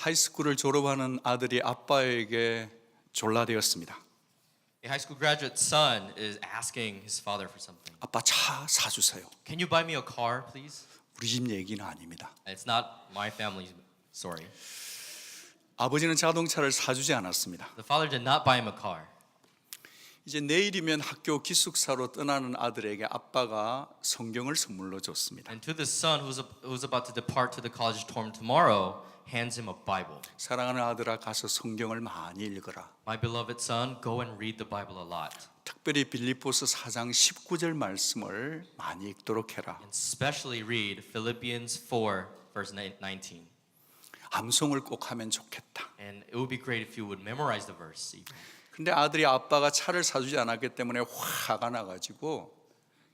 하이스쿨을 졸업하는 아들이 아빠에게 졸라대었습니다. A high school graduate son is asking his father for something. 아빠 차 사주세요. Can you buy me a car, please? 우리 집 얘기는 아닙니다. It's not my family's story. 아버지는 자동차를 사주지 않았습니다. The father did not buy him a car. 이제 내일이면 학교 기숙사로 떠나는 아들에게 아빠가 성경을 선물로 줬습니다. And to the son who's about to depart to the college dorm tomorrow, hands him a Bible. 사랑하는 아들아, 가서 성경을 많이 읽어라. My beloved son, go and read the Bible a lot. 특별히 빌립보서 4장 19절 말씀을 많이 읽도록 해라. And especially read Philippians 4, verse 19. 암송을 꼭 하면 좋겠다. And it would be great if you would memorize the verse. Even. 근데 아들이 아빠가 차를 사주지 않았기 때문에 화가 나가지고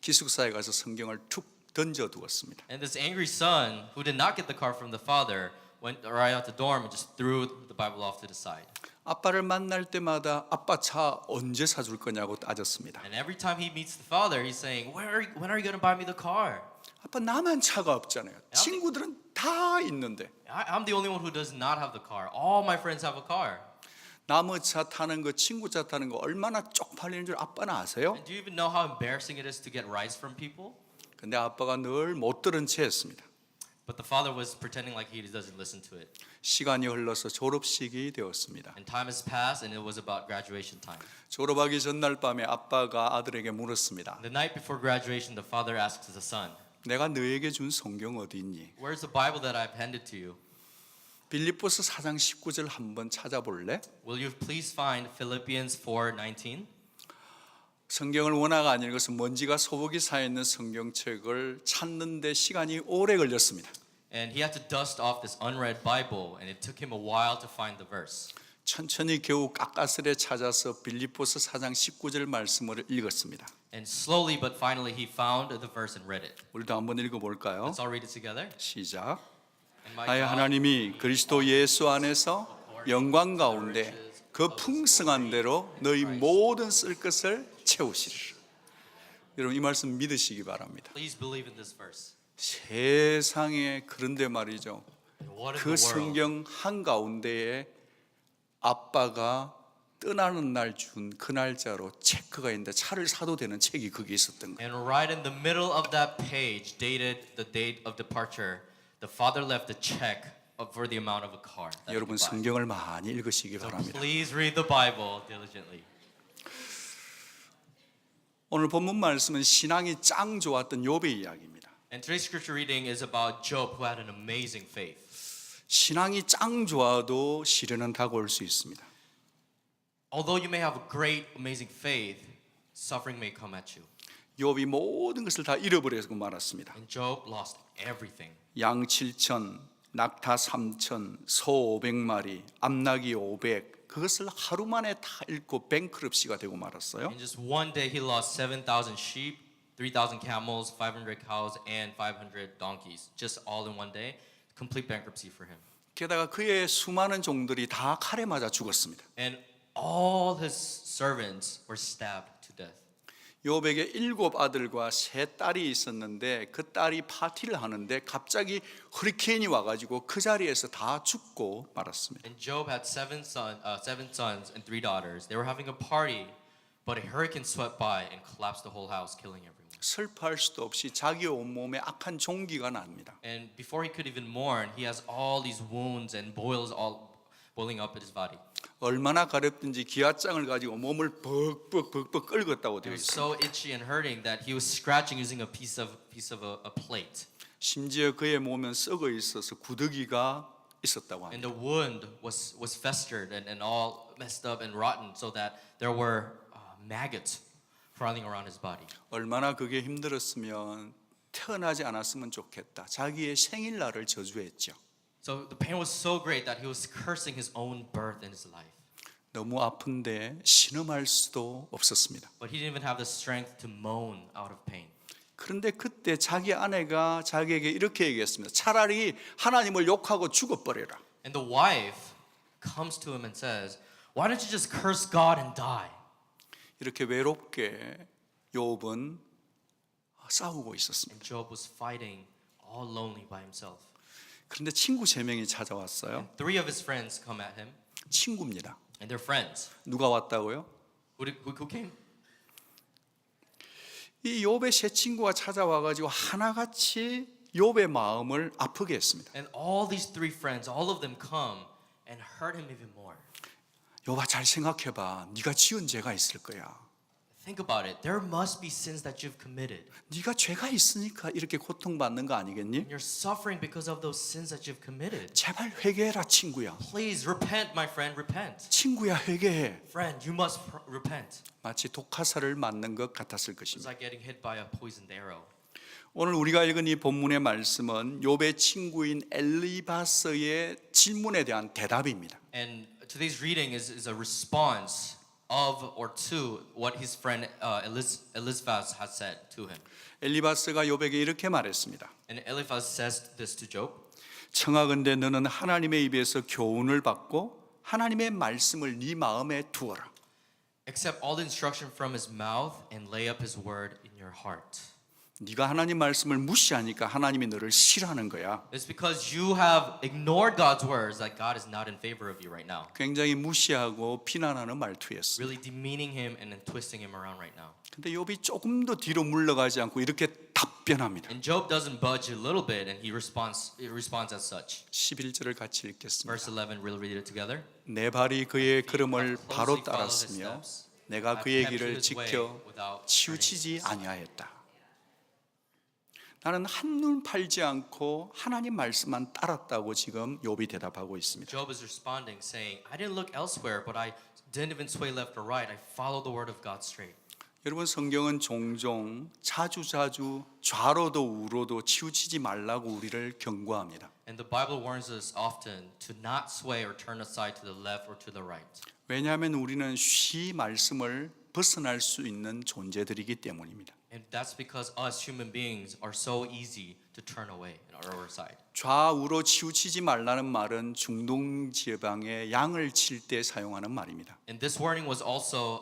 기숙사에 가서 성경을 툭 던져두었습니다. And this angry son, who did not get the car from the father, went right out the dorm and just threw the Bible off to the side. 아빠를 만날 때마다 아빠 차 언제 사줄 거냐고 따졌습니다. And every time he meets the father, he's saying, when are you going to buy me the car? 아빠 나만 차가 없잖아요. 친구들은 다 있는데. I'm the only one who does not have the car. All my friends have a car. 남의 차 타는 거, 친구 차 타는 거 얼마나 쪽팔리는 줄 아빠는 아세요? And do you even know how embarrassing it is to get rides from people? 근데 아빠가 늘 못 들은 채 했습니다. But the father was pretending like he doesn't listen to it. 시간이 흘러서 졸업식이 되었습니다. And time has passed and it was about graduation time. 졸업하기 전날 밤에 아빠가 아들에게 물었습니다. The night before graduation, the father asks the son, 내가 너에게 준 성경 어디 있니? where's the Bible that I've handed to you? 빌립보서 4장 19절 한번 찾아볼래? Will you please find Philippians 4:19? 성경을 워낙 안 읽어서 먼지가 소복이 쌓여있는 성경책을 찾는데 시간이 오래 걸렸습니다. And he had to dust off this unread Bible, and it took him a while to find the verse. 천천히 겨우 깎아스레 찾아서 빌립보서 4장 19절 말씀을 읽었습니다. And slowly but finally he found the verse and read it. 우리도 한번 읽어볼까요? Let's all read it together. 시작. And my 나의 God, 하나님이 그리스도 예수 안에서 영광 가운데 그 풍성한 대로 너희 모든 쓸 것을 채우시리라. 여러분 이 말씀 믿으시기 바랍니다. please believe in this verse. 세상에 그런데 말이죠. What in 그 the world? 성경 한가운데에 아빠가 떠나는 날 준 그 날짜로 체크가 있는데 차를 사도 되는 책이 거기 있었던 거예요. And right in the middle of that page, dated the date of departure, the father left a check for the amount of a car. that he 여러분 could buy. 성경을 많이 읽으시기 So 바랍니다. please read the Bible diligently. 오늘 본문 말씀은 신앙이 짱 좋았던 욥의 이야기입니다. And today's scripture reading is about Job, who had an amazing faith. 신앙이 짱 좋아도 시련은 다가올 수 있습니다. Although you may have a great, amazing faith, suffering may come at you. 욥이 모든 것을 다 잃어버리고 말았습니다. And Job lost everything. 양 7천, 낙타 3천, 소 500마리, 암나귀 500 그것을 하루 만에 다 잃고 뱅크럽시가 되고 말았어요. In just one day, he lost 7,000 sheep, 3,000 camels, 500 cows, and 500 donkeys. Just all in one day. Complete bankruptcy for him. 게다가 그의 수많은 종들이 다 칼에 맞아 죽었습니다. And all his servants were stabbed to death. 욥에게 7 아들과 3 딸이 있었는데 그 딸이 파티를 하는데 갑자기 허리케인이 와가지고 그 자리에서 다 죽고 말았습니다. And Job had seven sons and 3 daughters. They were having a party, but a hurricane swept by and collapsed the whole house, killing everyone. 슬퍼할 수도 없이 자기 온몸에 악한 종기가 납니다. And before he could even mourn, he has all these wounds and boils all boiling up in his body. 얼마나 가렵든지 기아장을 가지고 몸을 벅벅 긁었다고 되어 He was 있습니다. so itchy and hurting that he was scratching using a piece of a plate. 심지어 그의 몸은 썩어 있어서 구더기가 있었다고 And 합니다. the wound was festered and all messed up and rotten, so that there were maggots crawling around his body. 얼마나 그게 힘들었으면 태어나지 않았으면 좋겠다. 자기의 생일날을 저주했죠. So the pain was so great that he was cursing his own birth in his life. 너무 아픈데 신음할 수도 없었습니다. But he didn't even have the strength to moan out of pain. 그런데 그때 자기 아내가 자기에게 이렇게 얘기했습니다. 차라리 하나님을 욕하고 죽어버려라. And the wife comes to him and says, "Why don't you just curse God and die?" 이렇게 외롭게 욥은 싸우고 있었습니다. And Job was fighting all lonely by himself. 그런데 친구 3명이 찾아왔어요. Three of his friends come at him, 친구입니다. and they're friends. 누가 왔다고요? Who came? 이 욥의 세 친구가 찾아와 가지고 하나같이 욥의 마음을 아프게 했습니다. And all these three friends, all of them come and hurt him even more. 욥아 잘 생각해 봐. 네가 지은 죄가 있을 거야. Think about it. There must be sins that you've committed. 네가 죄가 있으니까 이렇게 고통받는 거 아니겠니? You're suffering because of those sins that you've committed. 제발 회개해라 친구야. Please repent, my friend, repent. 친구야 회개해. Friend, you must repent. 마치 독화살을 맞는 것 같았을 It's 것입니다. like getting hit by a poisoned arrow. 오늘 우리가 읽은 이 본문의 말씀은 욥의 친구인 엘리바스의 질문에 대한 대답입니다. And today's reading is a response of or to what his friend Eliphaz had said to him. 엘리바스가 욥에게 이렇게 말했습니다. And Eliphaz says this to Job. 청하건대 너는 하나님의 입에서 교훈을 받고 하나님의 말씀을 네 마음에 두어라. Accept all the instruction from his mouth and lay up his word in your heart. 네가 하나님 말씀을 무시하니까 하나님이 너를 싫어하는 거야. It's because you have ignored God's words that God is not in favor of you right now. 굉장히 무시하고 비난하는 말투였어. Really demeaning him and then twisting him around right now. 근데 욥이 조금 더 뒤로 물러가지 않고 이렇게 답변합니다. And Job doesn't budge a little bit and he responds as such. 11절을 같이 읽겠습니다. Verse 11, we'll read it together. 내 발이 그의 걸음을 바로 따랐으며 내가 그의 길을 지켜 치우치지 아니하였다. 나는 한눈 팔지 않고 하나님 말씀만 따랐다고 지금 욥이 대답하고 있습니다. Job is responding saying, I didn't look elsewhere, but I didn't even sway left or right. I followed the word of God straight. 여러분 성경은 종종 자주 좌로도 우로도 치우치지 말라고 우리를 경고합니다. And the Bible warns us often to not sway or turn aside to the left or to the right. 왜냐하면 우리는 쉬 말씀을 벗어날 수 있는 존재들이기 때문입니다. And that's because us human beings are so easy to turn away on our side. 좌우로 치우치지 말라는 말은 중동 지방의 양을 칠 때 사용하는 말입니다. And this warning was also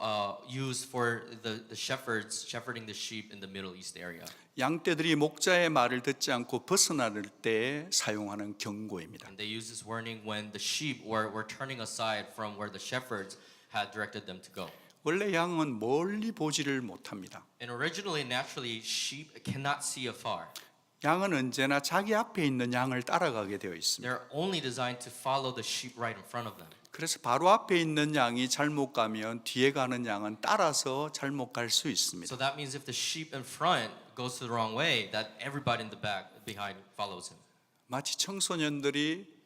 used for the shepherds shepherding the sheep in the Middle East area. 양떼들이 목자의 말을 듣지 않고 벗어날 때 사용하는 경고입니다. And they used this warning when the sheep were turning aside from where the shepherds had directed them to go. 원래 양은 멀리 보지를 못합니다. And originally, naturally, sheep cannot see afar. 양은 언제나 자기 앞에 있는 양을 따라가게 되어 있습니다. They're only designed to follow the sheep right in front of them. 그래서 바로 앞에 있는 양이 잘못 가면 뒤에 가는 양은 따라서 잘못 갈 수 있습니다. So that means if the sheep in front goes the wrong way, that everybody in the back behind follows him. 마치 청소년들이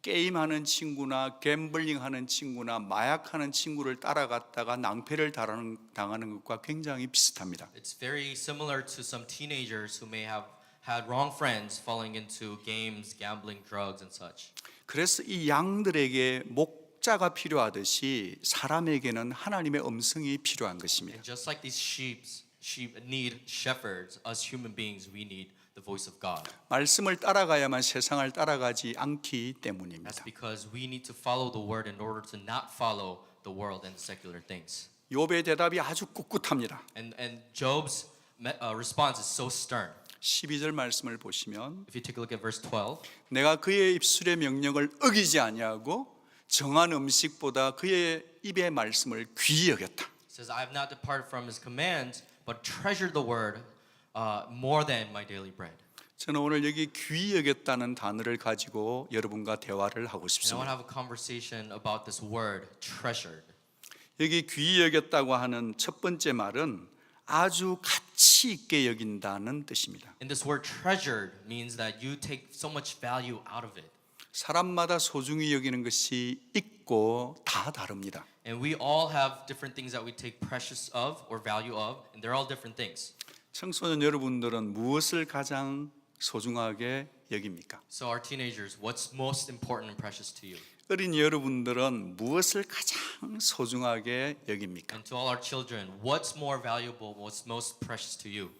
게임하는 친구나 갬블링하는 친구나 마약하는 친구를 따라갔다가 낭패를 당하는 것과 굉장히 비슷합니다. It's very similar to some teenagers who may have had wrong friends falling into games, gambling, drugs, and such. 그래서 이 양들에게 목자가 필요하듯이 사람에게는 하나님의 음성이 필요한 것입니다. And just like these sheep need shepherds, us human beings, we need the voice of God. 말씀을 따라가야만 세상을 따라가지 않기 때문입니다. That's because we need to follow the word in order to not follow the world and secular things. 욥의 대답이 아주 꿋꿋합니다. And Job's response is so stern. 12절 말씀을 보시면 If you take a look at verse 12, 내가 그의 입술의 명령을 어기지 아니하고 정한 음식보다 그의 입의 말씀을 귀히 여겼다. it says, I have not departed from his commands, but treasured the word more than my daily bread. 저는 오늘 여기 귀히 여겼다는 단어를 가지고 여러분과 대화를 하고 And I want 싶습니다. to have a conversation about this word, treasured. 여기 귀히 여겼다고 하는 첫 번째 말은 아주 가치 있게 여긴다는 뜻입니다. And this word treasured means that you take so much value out of it. 사람마다 소중히 여기는 것이 있고 다 다릅니다. And we all have different things that we take precious of or value of, and they're all different things. 청소년 여러분들은 무엇을 가장 소중하게 여깁니까? So our teenagers, what's most important and precious to you? 어린이 여러분들은 무엇을 가장 소중하게 여깁니까? And to all our children, what's more valuable, what's most precious to you?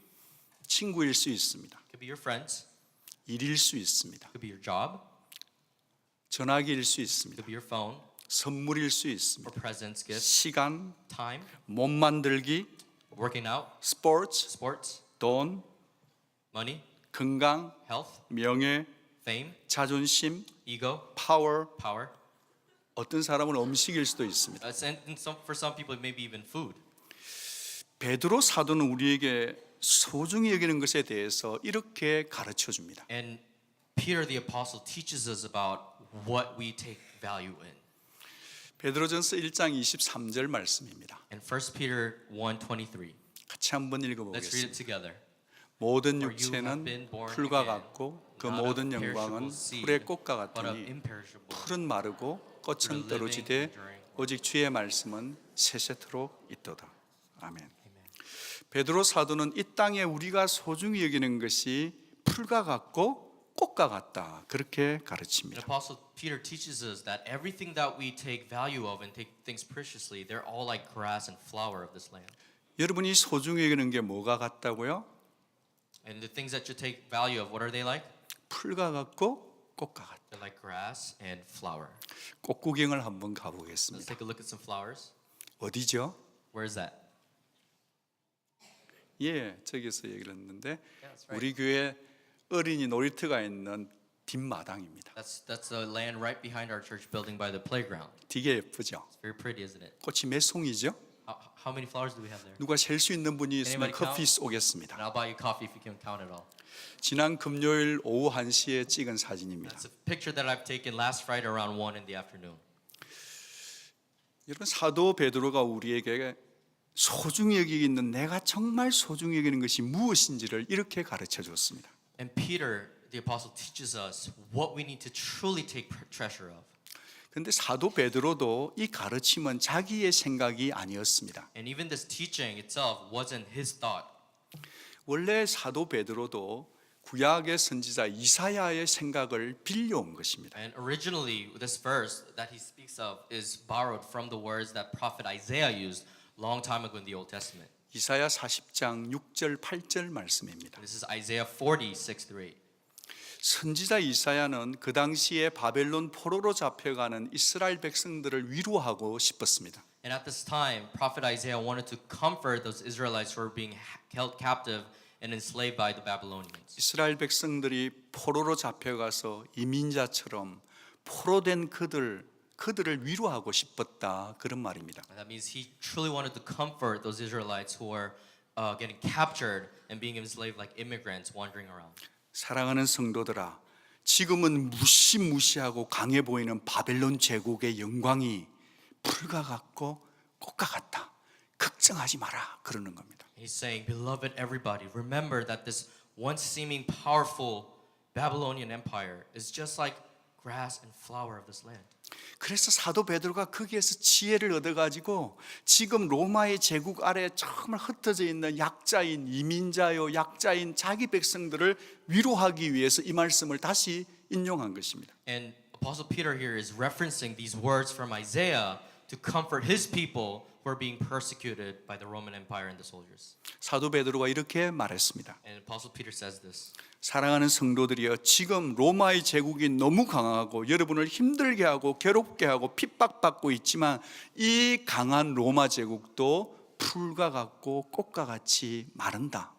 친구일 수 있습니다. It could be your friends, 일일 수 있습니다. it could be your job, 전화기일 수 it 있습니다. could be your phone, 선물일 수 or 있습니다. presents, gifts, 시간, time, 몸 만들기, working out, 스포츠, sports, 돈, money, 건강, health, 명예, fame, 자존심, ego, 파워, power. 어떤 사람은 음식일 수도 있습니다. For some people, it may be even food. 베드로 사도는 우리에게 소중히 여기는 것에 대해서 이렇게 가르쳐 줍니다. And Peter the apostle teaches us about what we take value in. 베드로전서 1장 23절 말씀입니다. And 1 Peter 1:23. 같이 한번 Let's read it 읽어보겠습니다. together. 모든 For you have 육체는 been born 풀과 again, 같고 그 not of 모든 영광은 perishable seed, 풀의 꽃과 but of 같으니 imperishable. 풀은 마르고 꽃은 living, 떨어지되 enduring 오직 주의 말씀은 세세토록 있도다. 아멘. 베드로 사도는 이 땅에 우리가 소중히 여기는 것이 풀과 같고 꽃과 같다. 그렇게 The 가르칩니다. apostle Peter teaches us that everything that we take value of and take things preciously, they're all like grass and flower of this land. 여러분이 소중히 여기는 게 뭐가 같다고요? And the things that you take value of, what are they like? 풀과 같고 꽃과 같다. They're like grass and flower. 꽃 구경을 한번 Let's 가보겠습니다. take a look at some flowers. 어디죠? Where is that? 예, 저기서 얘기를 했는데 that's right. 우리 교회 어린이 놀이터가 있는 뒷마당입니다. That's the land right behind our church building by the playground. 되게 예쁘죠? It's very pretty, isn't it? 꽃이 몇 송이죠? How many flowers do we have there? 누가 셀 수 있는 분이 있으면 Anybody count? 커피 쏘겠습니다. And I'll buy you coffee if you can count it all. 지난 금요일 오후 1시에 찍은 사진입니다. That's a picture that I've taken last Friday around 1 in the afternoon. 여러분 사도 베드로가 우리에게 소중히 여기는 내가 정말 소중히 여기는 것이 무엇인지를 이렇게 가르쳐 줬습니다. And Peter, the apostle, teaches us what we need to truly take treasure of. 그런데 사도 베드로도 이 가르침은 자기의 생각이 아니었습니다. And even this teaching itself wasn't his thought. 원래 사도 베드로도 구약의 선지자 이사야의 생각을 빌려온 것입니다. And originally, this verse that he speaks of is borrowed from the words that prophet Isaiah used long time ago in the Old Testament. 이사야 40장 6절 8절 말씀입니다. This is Isaiah 40, 6-8. 선지자 이사야는 그 당시에 바벨론 포로로 잡혀가는 이스라엘 백성들을 위로하고 싶었습니다. And at this time, prophet Isaiah wanted to comfort those Israelites who were being held captive and enslaved by the Babylonians. 이스라엘 백성들이 포로로 잡혀가서 이민자처럼 포로된 그들을 위로하고 싶었다 그런 말입니다. And that means he truly wanted to comfort those Israelites who were getting captured and being enslaved like immigrants wandering around. 사랑하는 성도들아, 지금은 무시무시하고 강해 보이는 바벨론 제국의 영광이 풀과 같고 꽃과 같다. 걱정하지 마라 그러는 겁니다. He's saying, beloved everybody, remember that this once seeming powerful Babylonian empire is just like grass and flower of this land. 그래서 사도 베드로가 거기에서 지혜를 얻어가지고 지금 로마의 제국 아래 정말 흩어져 있는 약자인 이민자요 약자인 자기 백성들을 위로하기 위해서 이 말씀을 다시 인용한 것입니다. And Apostle Peter here is referencing these words from Isaiah to comfort his people who are being persecuted by the Roman Empire and the soldiers. 사도 베드로가 이렇게 말했습니다. And Apostle Peter says this. 사랑하는 성도들이여, 지금 로마의 제국이 너무 강하고 여러분을 힘들게 하고 괴롭게 하고 핍박받고 있지만 이 강한 로마 제국도 풀과 같고 꽃과 같이 마른다.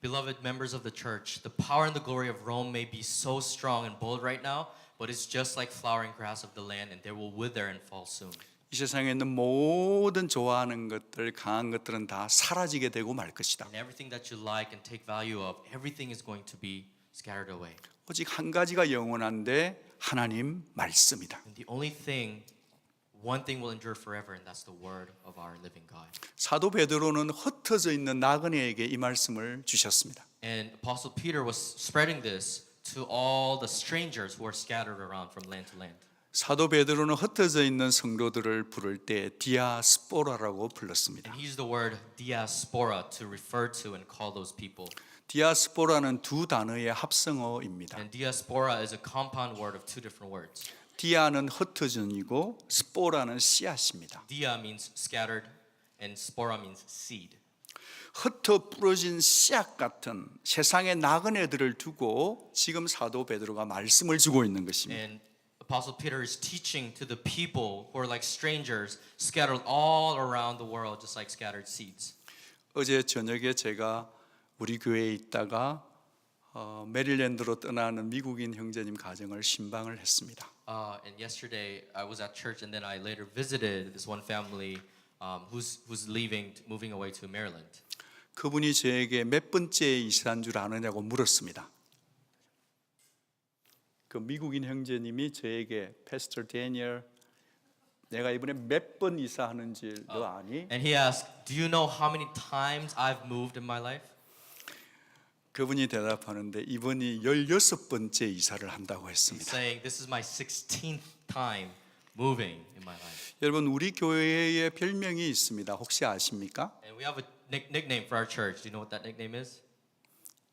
Beloved members of the church, the power and the glory of Rome may be so strong and bold right now, but it's just like flowering grass of the land, and they will wither and fall soon. 이 세상에 있는 모든 좋아하는 것들, 강한 것들은 다 사라지게 되고 말 것이다. And everything that you like and take value of, everything is going to be scattered away. 오직 한 가지가 영원한데 하나님 말씀이다. And the only thing, one thing will endure forever, and that's the word of our living God. 사도 베드로는 흩어져 있는 나그네에게 이 말씀을 주셨습니다. And Apostle Peter was spreading this to all the strangers who are scattered around from land to land. 사도 베드로는 흩어져 있는 성도들을 부를 때 디아스포라라고 불렀습니다. And he used the word diaspora to refer to and call those people. 디아스포라는 두 단어의 합성어입니다. And diaspora is a compound word of two different words. 디아는 흩어진이고 스포라는 씨앗입니다. Dia means scattered and spora means seed. 흩어 부러진 씨앗 같은 세상의 나그네들을 두고 지금 사도 베드로가 말씀을 주고 있는 것입니다. And Apostle Peter is teaching to the people who are like strangers scattered all around the world just like scattered seeds. 어제 저녁에 제가 우리 교회에 있다가 메릴랜드로 떠나는 미국인 형제님 가정을 신방을 했습니다. And yesterday I was at church, and then I later visited this one family who's leaving, moving away to Maryland. 그분이 저에게 몇 번째 이사한 줄 아느냐고 물었습니다. 그 미국인 형제님이 저에게 패스터 데니얼, 내가 이번에 몇 번 이사하는지 너 아니? And he asked, "Do you know how many times I've moved in my life?" 그분이 대답하는데 이번이 16번째 이사를 한다고 He's 했습니다. saying, "This is my 16th time moving in my life." 여러분, 우리 교회에 별명이 있습니다. 혹시 아십니까? And we have a nickname for our church. Do you know what that nickname is?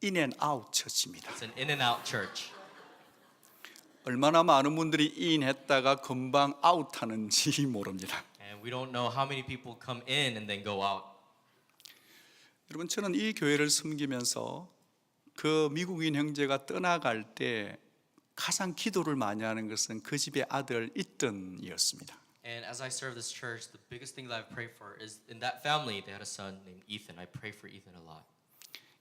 인앤아웃 처치입니다. It's an in and out church. 얼마나 많은 분들이 인했다가 금방 아웃하는지 모릅니다. And we don't know how many people come in and then go out. 여러분, 저는 이 교회를 섬기면서 그 미국인 형제가 떠나갈 때 가장 기도를 많이 하는 것은 그 집에 아들 이든이었습니다. And as I serve this church, the biggest thing that I pray for is in that family they had a son named Ethan. I pray for Ethan a lot.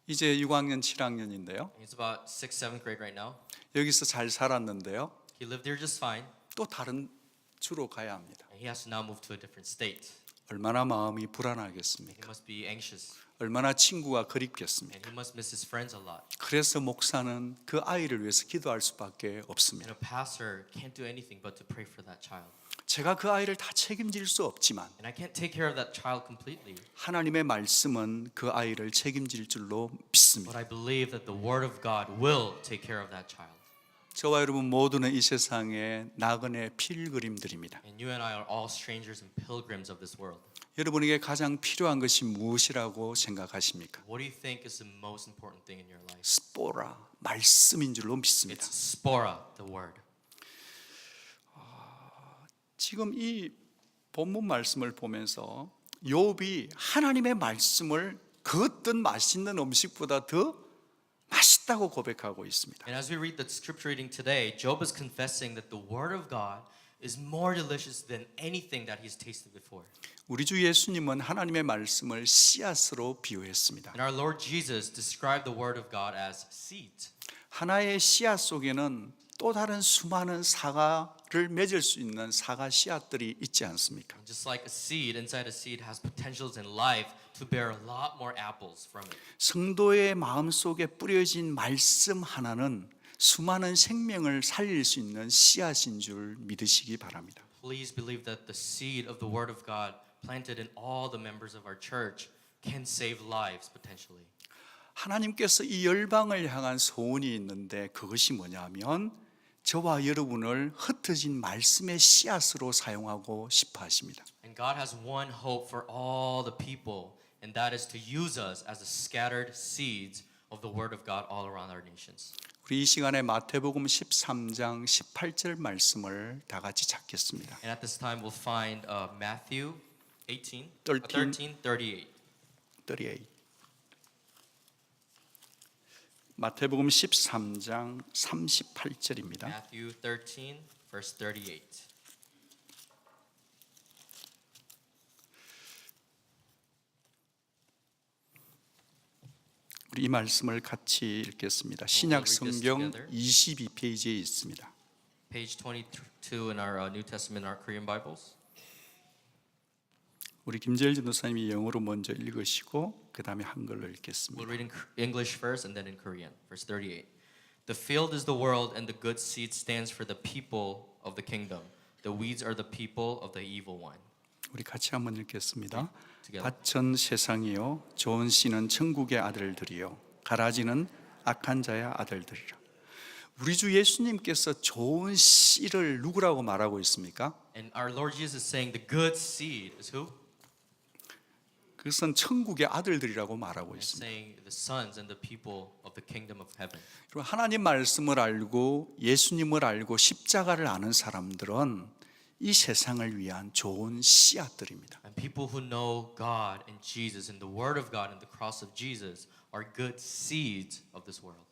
이제 6학년, 7학년인데요. He's about 6th, 7th grade right now. 여기서 잘 살았는데요. He lived there just fine, 또 다른 주로 가야 합니다. and he has to now move to a different state. 얼마나 마음이 He 불안하겠습니까? must be anxious, 얼마나 친구가 그립겠습니까? and he must miss his friends a lot. 그래서 목사는 그 아이를 위해서 기도할 수밖에 And 없습니다. a pastor can't do anything but to pray for that child. 제가 그 아이를 다 책임질 수 없지만 And I can't take care of that child completely, 하나님의 말씀은 그 아이를 책임질 줄로 but 믿습니다. I believe that the Word of God will take care of that child. 저와 여러분 모두는 이 세상의 나그네 필그림들입니다. And you and I are all strangers and pilgrims of this world. 여러분에게 가장 필요한 것이 무엇이라고 생각하십니까? What do you think is the most important thing in your life? 스포라, 말씀인 줄로 믿습니다. It's spora, the word. 지금 이 본문 말씀을 보면서 욥이 하나님의 말씀을 그 어떤 맛있는 음식보다 더 맛있다고 고백하고 있습니다. And as we read the scripture reading today, Job is confessing that the word of God is more delicious than anything that he's tasted before. 우리 주 예수님은 하나님의 말씀을 씨앗으로 비유했습니다. And our Lord Jesus described the word of God as seeds. 하나의 씨앗 속에는 또 다른 수많은 사과를 맺을 수 있는 사과 씨앗들이 있지 않습니까? And just like a seed, inside a seed has potentials in life to bear a lot more apples from it. 성도의 마음속에 뿌려진 말씀 하나는 수많은 생명을 살릴 수 있는 씨앗인 줄 믿으시기 바랍니다. Please believe that the seed of the word of God planted in all the members of our church can save lives potentially. 하나님께서 이 열방을 향한 소원이 있는데 그것이 뭐냐면 저와 여러분을 흩어진 말씀의 씨앗으로 사용하고 싶어 하십니다. And God has one hope for all the people, and that is to use us as the scattered seeds of the word of God all around our nations. 우리 이 시간에 마태복음 13장 18절 말씀을 다 같이 찾겠습니다. And at this time we'll find Matthew 13, 38. 마태복음 13장 38절입니다. Matthew 13, verse 38. 우리 이 말씀을 같이 읽겠습니다. 신약 성경 22페이지에 있습니다. Page 22 in our New Testament, our Korean Bibles. 우리 김재일 전도사님이 영어로 먼저 읽으시고 그 다음에 한글로 We'll 읽겠습니다. read in English first and then in Korean. Verse 38. The field is the world, and the good seed stands for the people of the kingdom. The weeds are the people of the evil one. 우리 같이 한번 읽겠습니다. together. 밭은 세상이요 좋은 씨는 천국의 아들들이요 가라지는 악한 자의 아들들이라. 우리 주 예수님께서 좋은 씨를 누구라고 말하고 있습니까? And our Lord Jesus is saying the good seed is who? 그것은 천국의 아들들이라고 말하고 He's 있습니다. saying the sons and the people of the kingdom of heaven. 그리고 하나님 말씀을 알고 예수님을 알고 십자가를 아는 사람들은 이 세상을 위한 좋은 씨앗들입니다. And people who know God and Jesus and the Word of God and the cross of Jesus are good seeds of this world.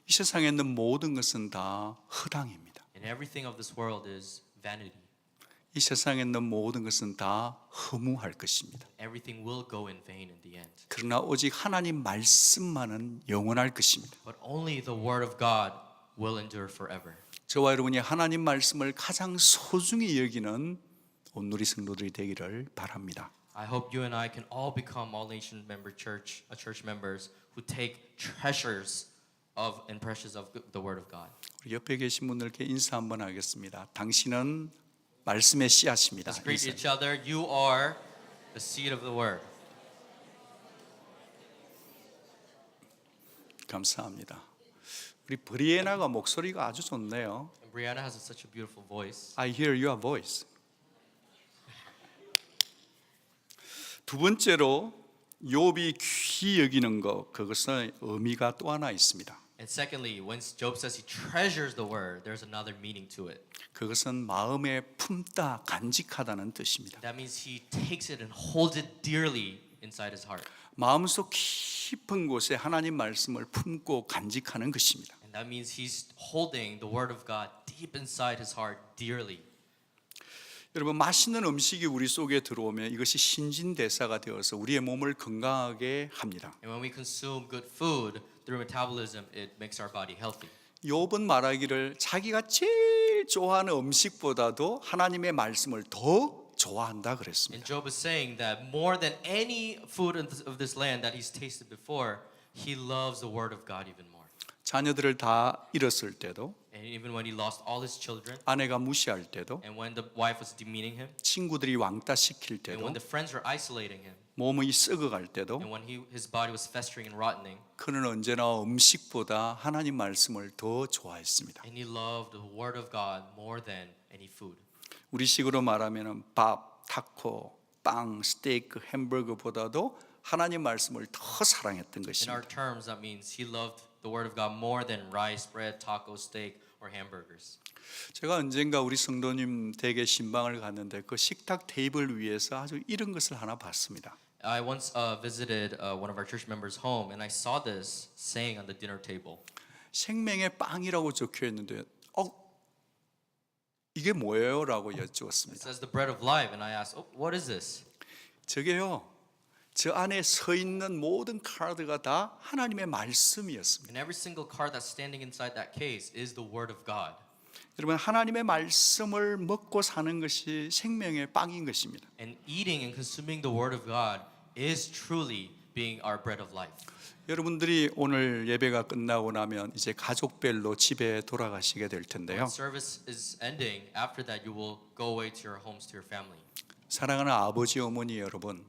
이 세상에 있는 모든 것은 다 허당입니다. And everything of this world is vanity. 이 세상에 있는 모든 것은 다 허무할 것입니다. Everything will go in vain in the end. 그러나 오직 하나님 말씀만은 영원할 것입니다. But only the word of God will endure forever. 저와 여러분이 하나님 말씀을 가장 소중히 여기는 온누리 성도들이 되기를 바랍니다. I hope you and I can all become all nation member church members who take treasures of and precious of the word of God. 우리 옆에 계신 분들께 인사 한번 하겠습니다. 당신은 말씀의 씨앗입니다. Let's greet 인사. each other. You are the seed of the word. 감사합니다. 우리 브리에나가 목소리가 아주 좋네요. And Brianna has such a beautiful voice. I hear your voice. 두 번째로 욥이 귀히 여기는 것, 그것은 의미가 또 하나 있습니다. And secondly, when Job says he treasures the word, there's another meaning to it. 그것은 마음에 품다, 간직하다는 뜻입니다. That means he takes it and holds it dearly inside his heart. 마음속 깊은 곳에 하나님 말씀을 품고 간직하는 것입니다. And that means he's holding the word of God deep inside his heart dearly. 여러분, 맛있는 음식이 우리 속에 들어오면 이것이 신진대사가 되어서 우리의 몸을 건강하게 합니다. And when we consume good food through metabolism, it makes our body healthy. 욥은 말하기를 자기가 제일 좋아하는 음식보다도 하나님의 말씀을 더 좋아한다 그랬습니다. And Job is saying that more than any food of this land that he's tasted before, he loves the word of God even more. 자녀들을 다 잃었을 때도, And even when he lost all his children, 아내가 무시할 때도, and when the wife was demeaning him, 친구들이 왕따 시킬 and 때도, when the friends were isolating him, 몸이 썩어갈 때도, and when his body was festering and rotting, 그는 언제나 음식보다 하나님 말씀을 더 좋아했습니다. and he loved the word of God more than any food. 우리식으로 말하면 밥, 타코, 빵, 스테이크, 햄버거보다도 하나님 말씀을 더 사랑했던 In 것입니다. our terms, that means he loved the word of God more than rice, bread, taco, steak, or hamburgers. 제가 언젠가 우리 성도님 댁에 신방을 갔는데 그 식탁 테이블 위에서 아주 이런 것을 하나 봤습니다. I once visited one of our church members' home, and I saw this saying on the dinner table. 생명의 빵이라고 적혀 있는데 이게 뭐예요? 라고 It 여쭈었습니다. says the bread of life, and I asked, "Oh, what is this?" 저게요, 저 안에 서 있는 모든 카드가 다 하나님의 말씀이었습니다. And every single card that's standing inside that case is the word of God. 여러분, 하나님의 말씀을 먹고 사는 것이 생명의 빵인 것입니다. And eating and consuming the word of God is truly being our bread of life. 여러분들이 오늘 예배가 끝나고 나면 이제 가족별로 집에 돌아가시게 될 When 텐데요. service is ending, after that you will go away to your homes, to your family. 사랑하는 아버지, 어머니 여러분,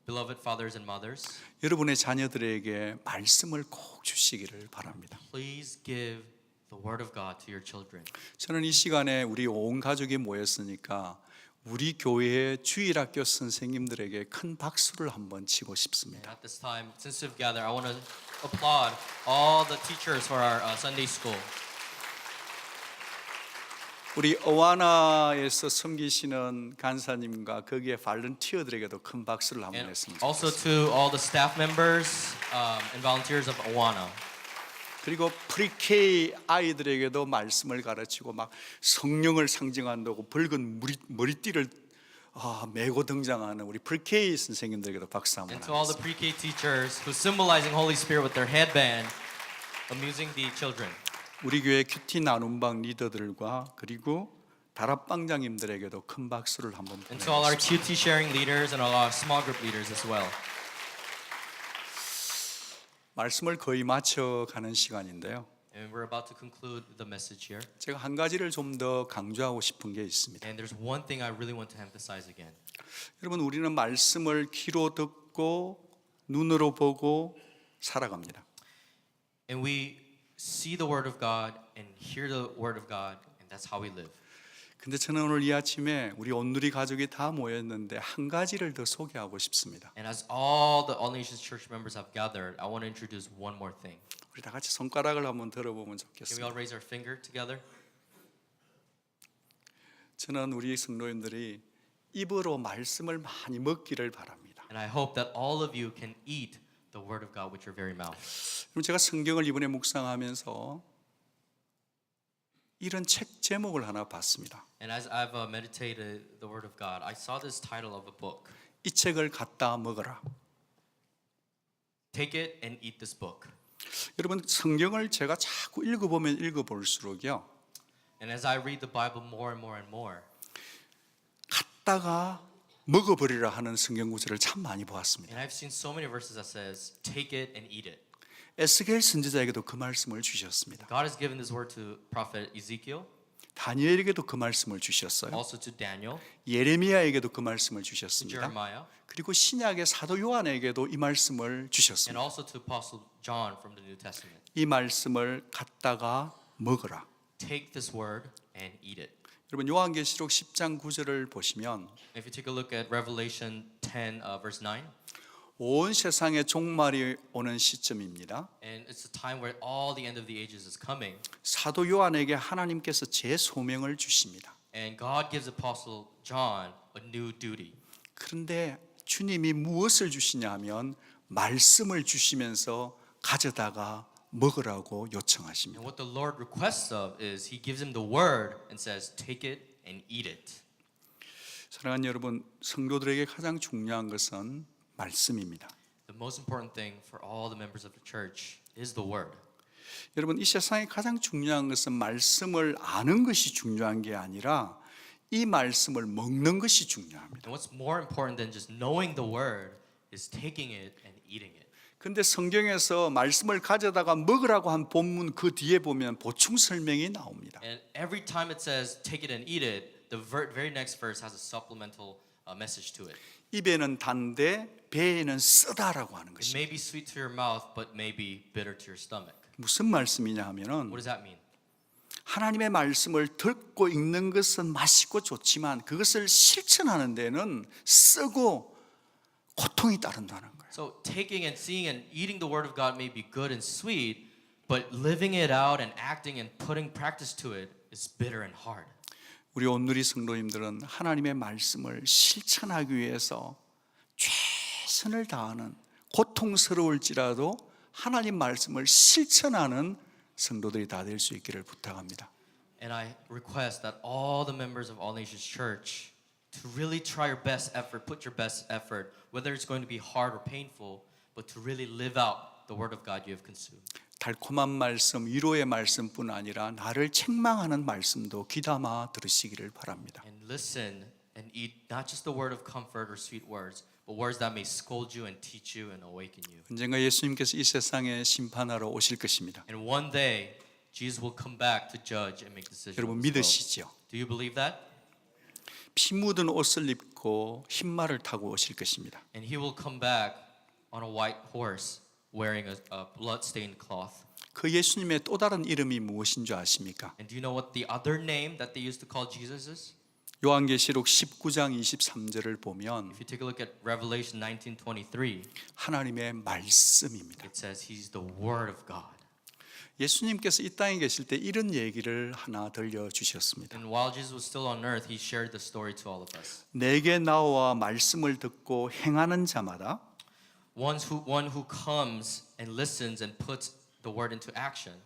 Beloved fathers and mothers, 여러분의 자녀들에게 말씀을 꼭 주시기를 바랍니다. please give the word of God to your children. 저는 이 시간에 우리 온 가족이 모였으니까 우리 교회의 주일학교 선생님들에게 큰 박수를 한번 치고 And 싶습니다. at this time, since we've gathered, I want to applaud all the teachers for our Sunday school. 우리 어와나에서 섬기시는 간사님과 거기에 발런티어들에게도 큰 박수를 한번 And 했습니다. also to all the staff members and volunteers of Awana. 그리고 프리케이 아이들에게도 말씀을 가르치고 막 성령을 상징한다고 붉은 머리띠를 메고 등장하는 우리 프리케이 선생님들에게도 박수 한번 And to all the 하겠습니다. pre-K teachers who symbolizing Holy Spirit with their headband, amusing the children. 우리 교회 큐티 나눔방 리더들과 그리고 다락방장님들에게도 큰 박수를 한번 And to all our 보내겠습니다. QT sharing leaders and all our small group leaders as well. 말씀을 거의 마쳐가는 시간인데요. And we're about to conclude the message here. 제가 한 가지를 좀 더 강조하고 싶은 게 있습니다. And there's one thing I really want to emphasize again. 여러분, 우리는 말씀을 귀로 듣고 눈으로 보고 살아갑니다. And we see the word of God and hear the word of God, and that's how we live. 근데 저는 오늘 이 아침에 우리 온누리 가족이 다 모였는데 한 가지를 더 소개하고 싶습니다. And as all the All Nations Church members have gathered, I want to introduce one more thing. 우리 다 같이 손가락을 한번 들어보면 Can we 좋겠습니다. all raise our finger together? 저는 우리 성도님들이 입으로 말씀을 많이 먹기를 바랍니다. And I hope that all of you can eat the word of God with your very mouth. 그럼 제가 성경을 이번에 묵상하면서 이런 책 제목을 하나 봤습니다. And as I've meditated the Word of God, I saw this title of a book. 이 책을 갖다 먹어라. Take it and eat this book. 여러분, 성경을 제가 자꾸 읽어보면 읽어볼수록요, And as I read the Bible more and more and more, 갖다가 먹어버리라 하는 성경 구절을 참 많이 보았습니다. and I've seen so many verses that says, take it and eat it. 에스겔 선지자에게도 그 말씀을 주셨습니다. God has given this word to prophet Ezekiel, 다니엘에게도 그 말씀을 주셨어요. also to Daniel, 예레미야에게도 그 말씀을 to 주셨습니다. Jeremiah, 그리고 신약의 사도 요한에게도 이 말씀을 and 주셨습니다. also to Apostle John from the New Testament. 이 말씀을 갖다가 먹어라. Take this word and eat it. 여러분, 요한계시록 10장 9절을 보시면 If you take a look at Revelation 10, verse 9, 온 세상의 종말이 오는 시점입니다. and it's a time where all the end of the ages is coming, 사도 요한에게 하나님께서 재소명을 주십니다. and God gives Apostle John a new duty. 그런데 주님이 무엇을 주시냐 하면 말씀을 주시면서 가져다가 먹으라고 요청하십니다. And what the Lord requests of is He gives him the word and says, take it and eat it. 사랑하는 여러분, 성도들에게 가장 중요한 것은 말씀입니다. The most important thing for all the members of the church is the word. 여러분, 이 세상에 가장 중요한 것은 말씀을 아는 것이 중요한 게 아니라 이 말씀을 먹는 것이 중요합니다. And what's more important than just knowing the word is taking it and eating it. 근데 성경에서 말씀을 가져다가 먹으라고 한 본문 그 뒤에 보면 보충 설명이 나옵니다. And every time it says take it and eat it, the very next verse has a supplemental message to it. 입에는 단데 배에는 쓰다라고 하는 It 것입니다. may be sweet to your mouth, but may be bitter to your stomach. 무슨 말씀이냐 하면은 What does that mean? 하나님의 말씀을 듣고 읽는 것은 맛있고 좋지만 그것을 실천하는 데는 쓰고 고통이 따른다는 거예요. So taking and seeing and eating the word of God may be good and sweet, but living it out and acting and putting practice to it is bitter and hard. 우리 온누리 성도님들은 하나님의 말씀을 실천하기 위해서 최선을 다하는 고통스러울지라도 하나님 말씀을 실천하는 성도들이 다 될 수 있기를 부탁합니다. And I request that all the members of All Nations Church to really try your best effort, put your best effort, whether it's going to be hard or painful, but to really live out the word of God you have consumed. 달콤한 말씀, 위로의 말씀뿐 아니라 나를 책망하는 말씀도 귀담아 들으시기를 바랍니다. And listen and eat not just the word of comfort or sweet words, but words that may scold you and teach you and awaken you. 언젠가 예수님께서 이 세상에 심판하러 오실 것입니다. And one day, Jesus will come back to judge and make decisions. 여러분 믿으시죠? Do you believe that? 피 묻은 옷을 입고 흰말을 타고 오실 것입니다. And he will come back on a white horse wearing a blood-stained cloth. 그 예수님의 또 다른 이름이 무엇인 줄 아십니까? And do you know what the other name that they used to call Jesus is? 요한계시록 19장 23절을 보면 If you take a look at Revelation 19:23, 하나님의 말씀입니다. it says he's the word of God. 예수님께서 이 땅에 계실 때 이런 얘기를 하나 들려주셨습니다. And while Jesus was still on earth, he shared the story to all of us. 내게 나와 말씀을 듣고 행하는 자마다 One who comes and listens and puts the word into action,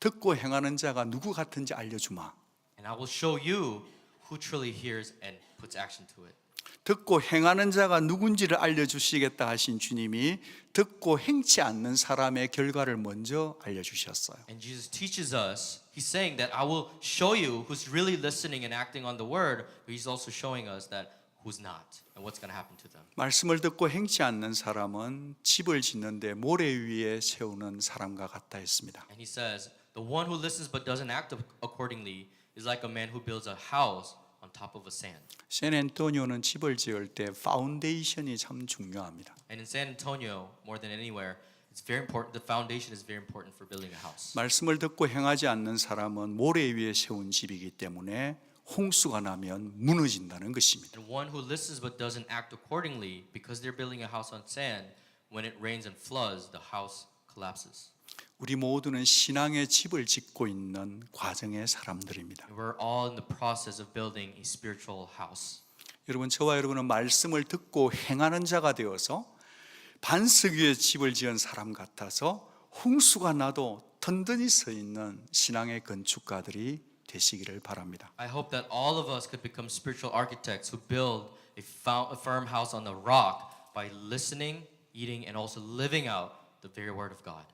듣고 행하는 자가 누구 같은지 알려주마. and I will show you who truly hears and puts action to it. 듣고 행하는 자가 누군지를 알려주시겠다 하신 주님이 듣고 행치 않는 사람의 결과를 먼저 알려주셨어요. And Jesus teaches us, he's saying that I will show you who's really listening and acting on the word, but he's also showing us that who's not and what's going to happen to them. 말씀을 듣고 행치 않는 사람은 집을 짓는데 모래 위에 세우는 사람과 같다 했습니다. And he says, the one who listens but doesn't act accordingly is like a man who builds a house on top of a sand. 샌앤토니오는 집을 지을 때 파운데이션이 참 중요합니다. And in San Antonio, more than anywhere, it's very important. The foundation is very important for building a house. 말씀을 듣고 행하지 않는 사람은 모래 위에 세운 집이기 때문에 홍수가 나면 무너진다는 것입니다. And one who listens but doesn't act accordingly, because they're building a house on sand, when it rains and floods, the house collapses. 우리 모두는 신앙의 집을 짓고 있는 과정의 사람들입니다. And we're all in the process of building a spiritual house. 여러분, 저와 여러분은 말씀을 듣고 행하는 자가 되어서 반석 위에 집을 지은 사람 같아서 홍수가 나도 든든히 서 있는 신앙의 건축가들이 되시기를 바랍니다. I hope that all of us could become spiritual architects who build a firm house on the rock by listening, eating, and also living out the very word of God.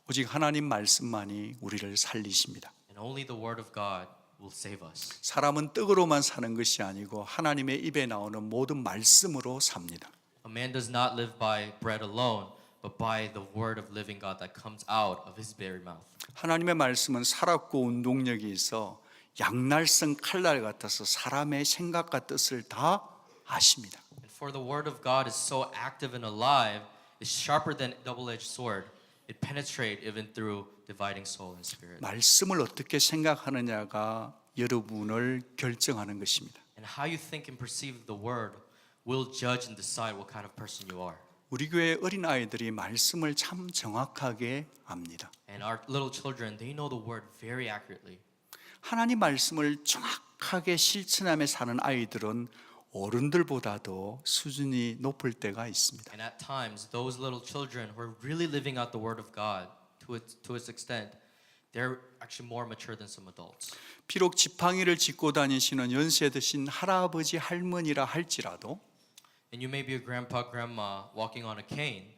오직 하나님 말씀만이 우리를 살리십니다. And only the word of God will save us. 사람은 떡으로만 사는 것이 아니고 하나님의 입에 나오는 모든 말씀으로 삽니다. A man does not live by bread alone, but by the word of living God that comes out of his very mouth. 하나님의 말씀은 살았고 운동력이 있어 양날성 칼날 같아서 사람의 생각과 뜻을 다 아십니다. And for the word of God is so active and alive, is sharper than a double-edged sword. It penetrates even through dividing soul and spirit. 말씀을 어떻게 생각하느냐가 여러분을 결정하는 것입니다. And how you think and perceive the word will judge and decide what kind of person you are. 우리 교회 어린 아이들이 말씀을 참 정확하게 압니다. And our little children, they know the word very accurately. 하나님 말씀을 정확하게 실천하며 사는 아이들은 어른들보다도 수준이 높을 때가 있습니다. And at times, those little children who are really living out the word of God to its extent, they're actually more mature than some adults. 비록 지팡이를 짚고 다니시는 연세 드신 할아버지 할머니라 할지라도 And you may be a grandpa, grandma walking on a cane,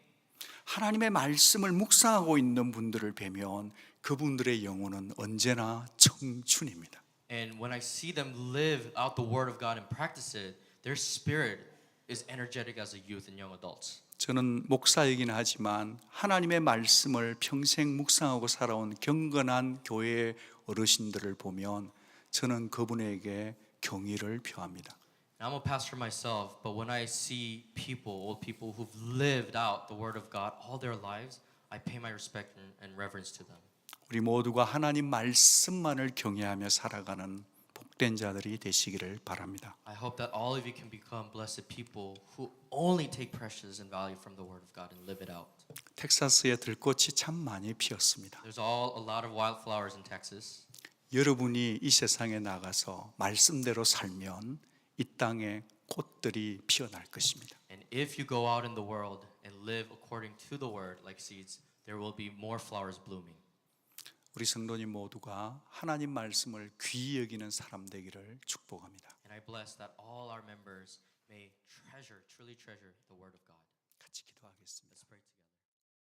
하나님의 말씀을 묵상하고 있는 분들을 뵈면 그분들의 영혼은 언제나 청춘입니다. and when I see them live out the word of God and practice it, their spirit is energetic as a youth and young adults. 저는 목사이긴 하지만 하나님의 말씀을 평생 묵상하고 살아온 경건한 교회의 어르신들을 보면 저는 그분에게 경의를 표합니다. And I'm a pastor myself, but when I see people, old people who've lived out the word of God all their lives, I pay my respect and reverence to them. 우리 모두가 하나님 말씀만을 경외하며 살아가는 복된 자들이 되시기를 바랍니다. I hope that all of you can become blessed people who only take precious and value from the word of God and live it out. 텍사스에 들꽃이 참 많이 피었습니다. There's a lot of wildflowers in Texas. 여러분이 이 세상에 나가서 말씀대로 살면 이 땅에 꽃들이 피어날 것입니다. And if you go out in the world and live according to the word like seeds, there will be more flowers blooming. 우리 성도님 모두가 하나님 말씀을 귀히 여기는 사람 되기를 축복합니다. And I bless that all our members may truly treasure the word of God. 같이 기도하겠습니다. Let's pray together.